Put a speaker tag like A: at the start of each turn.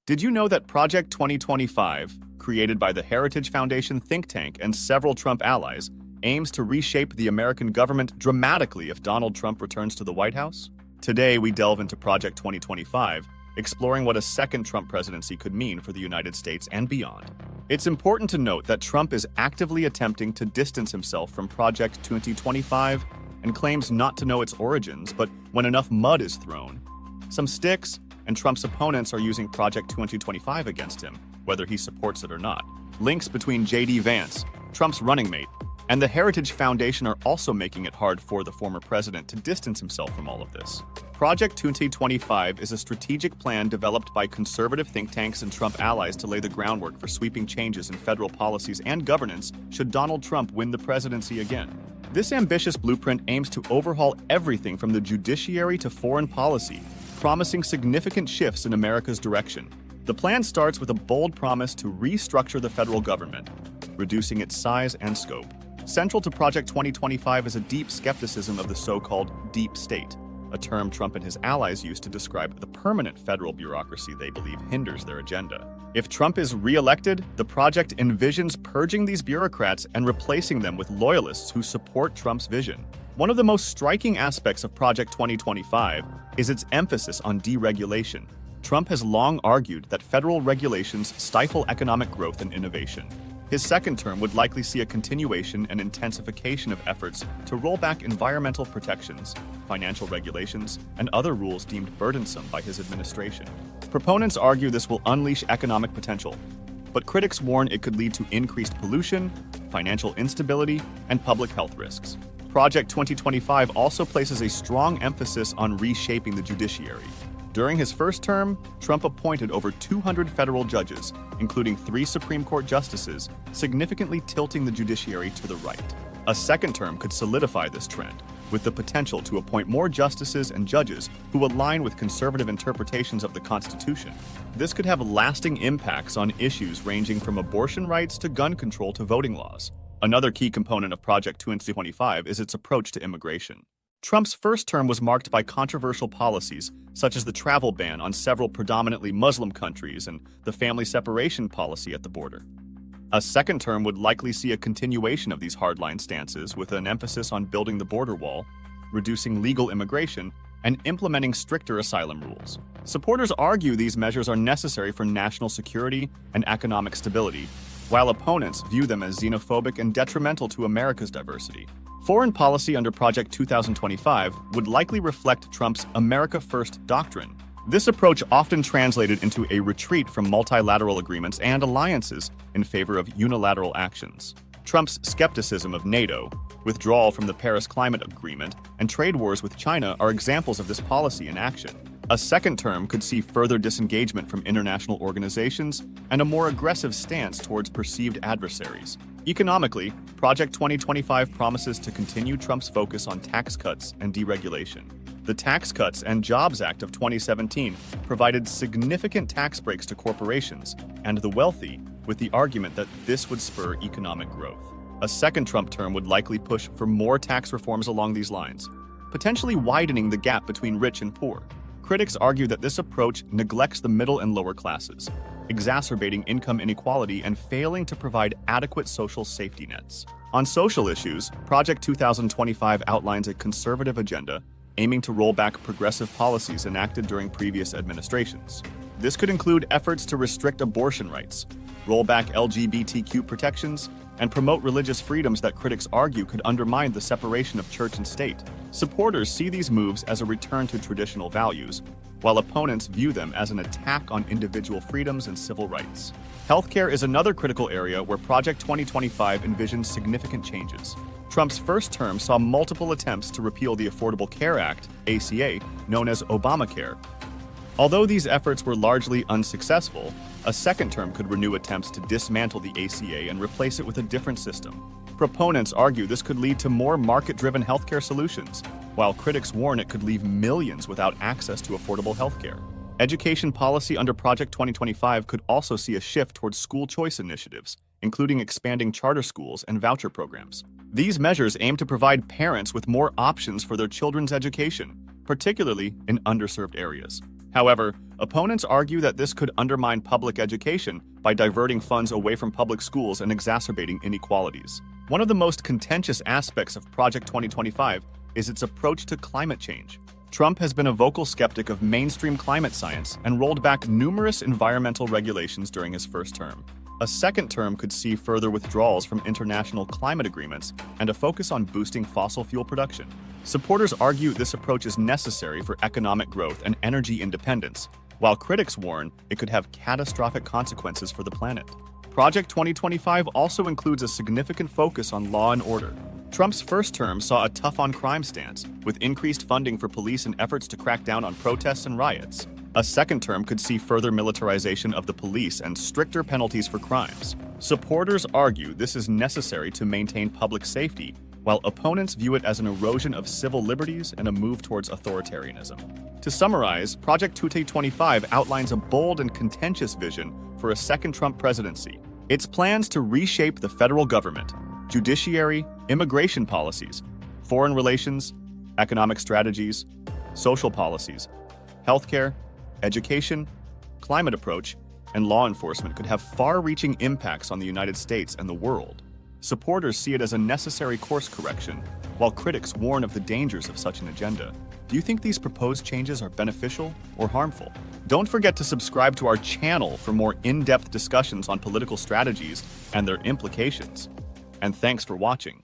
A: Did you know that Project 2025, created by the Heritage Foundation think tank and several Trump allies, aims to reshape the American government dramatically if Donald Trump returns to the White House? Today, we delve into Project 2025, exploring what a second Trump presidency could mean for the United States and beyond. It's important to note that Trump is actively attempting to distance himself from Project 2025 and claims not to know its origins, but when enough mud is thrown, some sticks, and Trump's opponents are using Project 2025 against him, whether he supports it or not. Links between J.D. Vance, Trump's running mate, and the Heritage Foundation are also making it hard for the former president to distance himself from all of this. Project 2025 is a strategic plan developed by conservative think tanks and Trump allies to lay the groundwork for sweeping changes in federal policies and governance should Donald Trump win the presidency again. This ambitious blueprint aims to overhaul everything from the judiciary to foreign policy, promising significant shifts in America's direction. The plan starts with a bold promise to restructure the federal government, reducing its size and scope. Central to Project 2025 is a deep skepticism of the so-called deep state, a term Trump and his allies use to describe the permanent federal bureaucracy they believe hinders their agenda. If Trump is re-elected, the project envisions purging these bureaucrats and replacing them with loyalists who support Trump's vision. One of the most striking aspects of Project 2025 is its emphasis on deregulation. Trump has long argued that federal regulations stifle economic growth and innovation. His second term would likely see a continuation and intensification of efforts to roll back environmental protections, financial regulations, and other rules deemed burdensome by his administration. Proponents argue this will unleash economic potential, but critics warn it could lead to increased pollution, financial instability, and public health risks. Project 2025 also places a strong emphasis on reshaping the judiciary. During his first term, Trump appointed over 200 federal judges, including 3 Supreme Court justices, significantly tilting the judiciary to the right. A second term could solidify this trend, with the potential to appoint more justices and judges who align with conservative interpretations of the Constitution. This could have lasting impacts on issues ranging from abortion rights to gun control to voting laws. Another key component of Project 2025 is its approach to immigration. Trump's first term was marked by controversial policies, such as the travel ban on several predominantly Muslim countries and the family separation policy at the border. A second term would likely see a continuation of these hardline stances with an emphasis on building the border wall, reducing legal immigration, and implementing stricter asylum rules. Supporters argue these measures are necessary for national security and economic stability, while opponents view them as xenophobic and detrimental to America's diversity. Foreign policy under Project 2025 would likely reflect Trump's America First doctrine. This approach often translated into a retreat from multilateral agreements and alliances in favor of unilateral actions. Trump's skepticism of NATO, withdrawal from the Paris Climate Agreement, and trade wars with China are examples of this policy in action. A second term could see further disengagement from international organizations and a more aggressive stance towards perceived adversaries. Economically, Project 2025 promises to continue Trump's focus on tax cuts and deregulation. The Tax Cuts and Jobs Act of 2017 provided significant tax breaks to corporations and the wealthy, with the argument that this would spur economic growth. A second Trump term would likely push for more tax reforms along these lines, potentially widening the gap between rich and poor. Critics argue that this approach neglects the middle and lower classes, exacerbating income inequality and failing to provide adequate social safety nets. On social issues, Project 2025 outlines a conservative agenda aiming to roll back progressive policies enacted during previous administrations. This could include efforts to restrict abortion rights, roll back LGBTQ protections, and promote religious freedoms that critics argue could undermine the separation of church and state. Supporters see these moves as a return to traditional values, while opponents view them as an attack on individual freedoms and civil rights. Healthcare is another critical area where Project 2025 envisions significant changes. Trump's first term saw multiple attempts to repeal the Affordable Care Act, ACA, known as Obamacare. Although these efforts were largely unsuccessful, a second term could renew attempts to dismantle the ACA and replace it with a different system. Proponents argue this could lead to more market-driven healthcare solutions, while critics warn it could leave millions without access to affordable healthcare. Education policy under Project 2025 could also see a shift towards school choice initiatives, including expanding charter schools and voucher programs. These measures aim to provide parents with more options for their children's education, particularly in underserved areas. However, opponents argue that this could undermine public education by diverting funds away from public schools and exacerbating inequalities. One of the most contentious aspects of Project 2025 is its approach to climate change. Trump has been a vocal skeptic of mainstream climate science and rolled back numerous environmental regulations during his first term. A second term could see further withdrawals from international climate agreements and a focus on boosting fossil fuel production. Supporters argue this approach is necessary for economic growth and energy independence, while critics warn it could have catastrophic consequences for the planet. Project 2025 also includes a significant focus on law and order. Trump's first term saw a tough-on-crime stance, with increased funding for police and efforts to crack down on protests and riots. A second term could see further militarization of the police and stricter penalties for crimes. Supporters argue this is necessary to maintain public safety, while opponents view it as an erosion of civil liberties and a move towards authoritarianism. To summarize, Project 2025 outlines a bold and contentious vision for a second Trump presidency. Its plans to reshape the federal government, judiciary, immigration policies, foreign relations, economic strategies, social policies, healthcare, education, climate approach, and law enforcement could have far-reaching impacts on the United States and the world. Supporters see it as a necessary course correction, while critics warn of the dangers of such an agenda. Do you think these proposed changes are beneficial or harmful? Don't forget to subscribe to our channel for more in-depth discussions on political strategies and their implications. And thanks for watching.